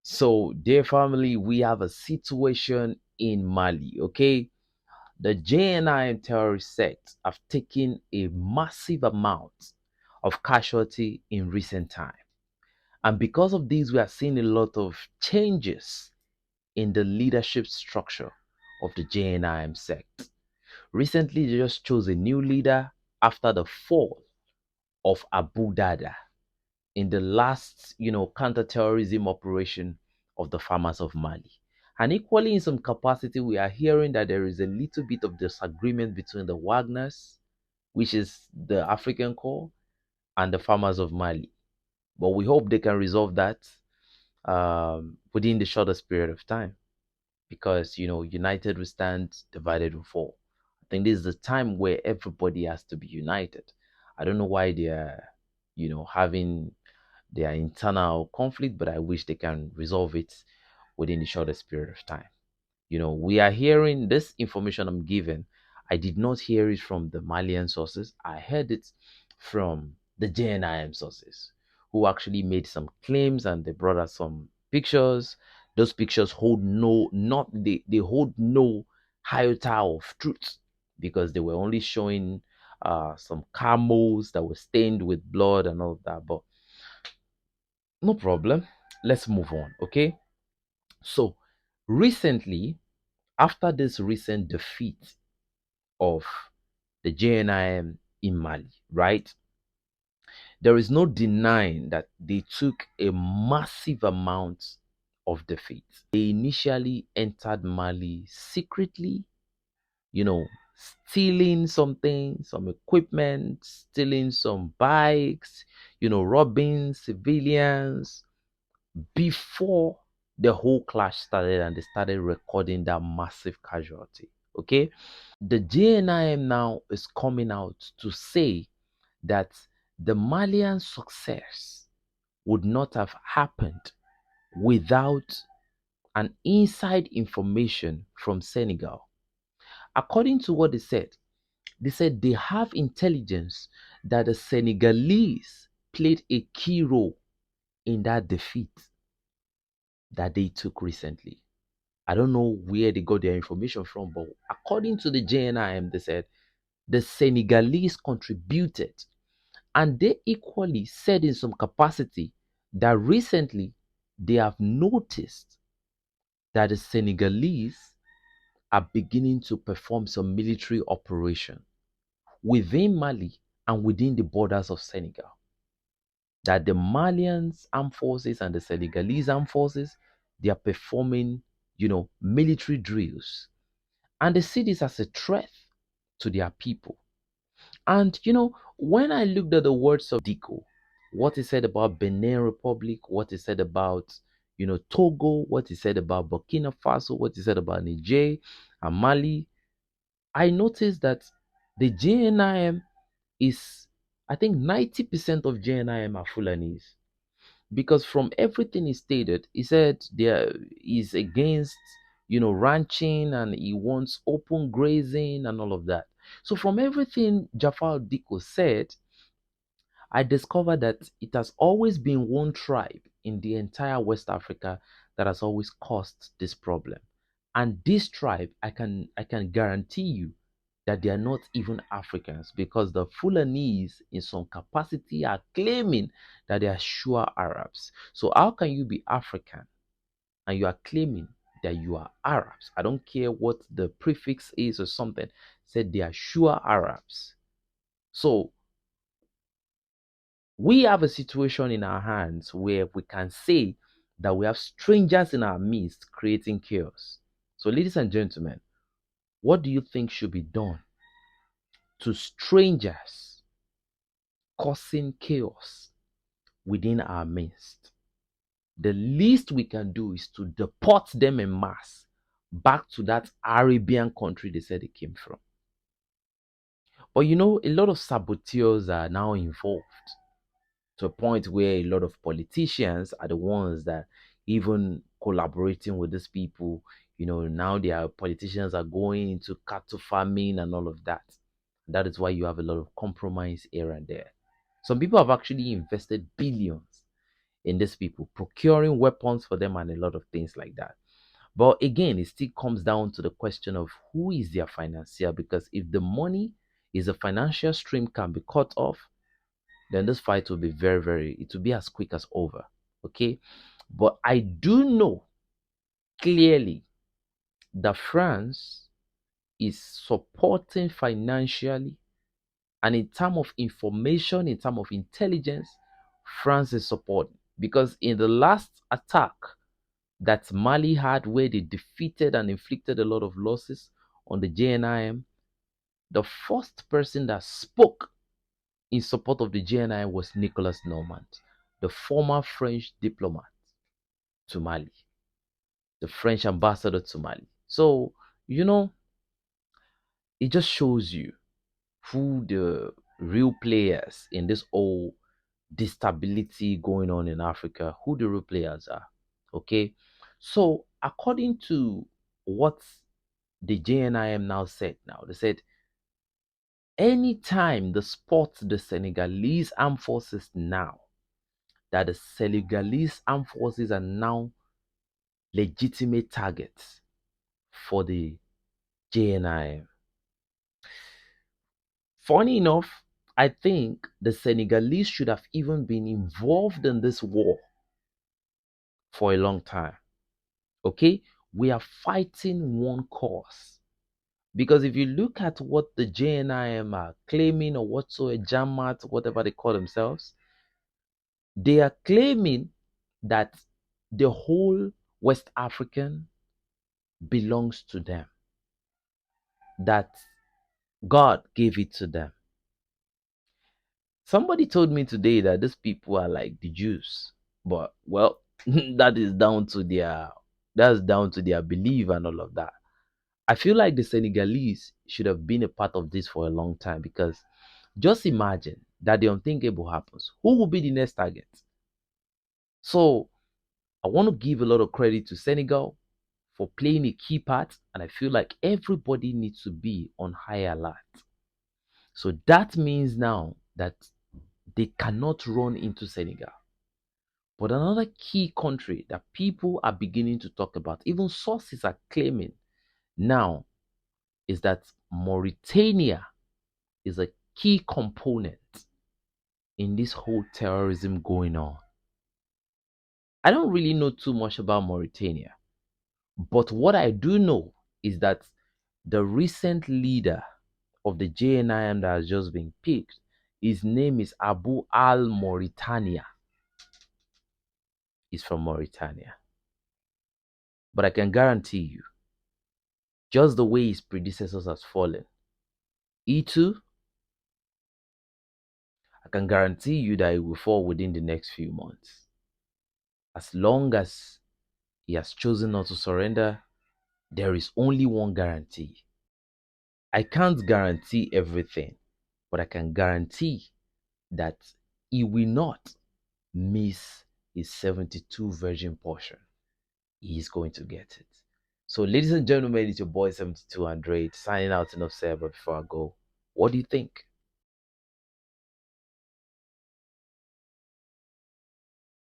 So, dear family, we have a situation in Mali, okay? The JNIM terrorist sects have taken a massive amount of casualty in recent time. And because of this, we are seeing a lot of changes in the leadership structure of the JNIM sect. Recently, they just chose a new leader after the fall of Abu Dada in the last, counterterrorism operation of the farmers of Mali. And equally, in some capacity, we are hearing that there is a little bit of disagreement between the Wagners, which is the African core, and the farmers of Mali. But we hope they can resolve that within the shortest period of time, because united we stand, divided we fall. I think this is the time where everybody has to be united. I don't know why they are, having their internal conflict, but I wish they can resolve it within the shortest period of time. We are hearing this information I'm given. I did not hear it from the Malian sources. I heard it from the JNIM sources, who actually made some claims and they brought us some pictures. Those pictures hold no, not they hold no iota of truth, because they were only showing some camels that were stained with blood and all of that. But no problem. Let's move on. Okay. So recently, after this recent defeat of the JNIM in Mali, right? There is no denying that they took a massive amount of defeat. They initially entered Mali secretly, you know, stealing something, some equipment, stealing some bikes, robbing civilians before the whole clash started and they started recording that massive casualty. Okay. The JNIM now is coming out to say that the Malian success would not have happened without an inside information from Senegal. According to what they said they have intelligence that the Senegalese played a key role in that defeat that they took recently. I don't know where they got their information from, but according to the JNIM, they said the Senegalese contributed. And they equally said in some capacity that recently they have noticed that the Senegalese are beginning to perform some military operation within Mali and within the borders of Senegal. That the Malians armed forces and the Senegalese armed forces, they are performing, military drills. And they see this as a threat to their people. And when I looked at the words of Diko, what he said about Benin Republic, what he said about Togo, what he said about Burkina Faso, what he said about Niger and Mali, I noticed that the JNIM is, I think 90% of JNIM are Fulanese. Because from everything he stated, he said there is against ranching and he wants open grazing and all of that. So from everything Jafar Diko said, I discovered that it has always been one tribe in the entire West Africa that has always caused this problem. And this tribe, I can guarantee you that they are not even Africans, because the Fulanese in some capacity are claiming that they are sure Arabs. So how can you be African and you are claiming that you are Arabs? I don't care what the prefix is or something. Said they are sure Arabs. So we have a situation in our hands where we can say that we have strangers in our midst creating chaos. So, ladies and gentlemen, what do you think should be done to strangers causing chaos within our midst? The least we can do is to deport them en masse back to that Arabian country they said they came from. But a lot of saboteurs are now involved, to a point where a lot of politicians are the ones that even collaborating with these people. Now their politicians are going into cattle farming and all of that. That is why you have a lot of compromise here and there. Some people have actually invested billions in these people, procuring weapons for them and a lot of things like that. But again, it still comes down to the question of who is their financier, because if the money is a financial stream can be cut off, then this fight will be it will be as quick as over. Okay. But I do know clearly that France is supporting financially, and in terms of information, in terms of intelligence, France is supporting. Because in the last attack that Mali had, where they defeated and inflicted a lot of losses on the JNIM, the first person that spoke in support of the JNIM was Nicolas Normand, the former French diplomat to Mali, the French ambassador to Mali. So, you know, it just shows you who the real players in this whole instability going on in Africa, who the real players are. Okay. So, according to what the JNIM now said, they said anytime the spot the Senegalese armed forces now, that the Senegalese armed forces are now legitimate targets for the JNIM. Funny enough, I think the Senegalese should have even been involved in this war for a long time. Okay? We are fighting one cause. Because if you look at what the JNIM are claiming, or whatsoever, Jamat, whatever they call themselves, they are claiming that the whole West African belongs to them, that God gave it to them. Somebody told me today that these people are like the Jews, but well, that's down to their belief and all of that. I feel like the Senegalese should have been a part of this for a long time, because just imagine that the unthinkable happens. Who will be the next target? So I want to give a lot of credit to Senegal for playing a key part, and I feel like everybody needs to be on high alert. So that means now that they cannot run into Senegal. But another key country that people are beginning to talk about, even sources are claiming now, is that Mauritania is a key component in this whole terrorism going on. I don't really know too much about Mauritania, but what I do know is that the recent leader of the JNIM that has just been picked, his name is Abu Al Mauritania. He's from Mauritania. But I can guarantee you, just the way his predecessors has fallen, he too, I can guarantee you that he will fall within the next few months. As long as he has chosen not to surrender, there is only one guarantee. I can't guarantee everything, but I can guarantee that he will not miss his 72 virgin portion. He is going to get it. So, ladies and gentlemen, it's your boy 7200 signing out enough said. But before I go, what do you think?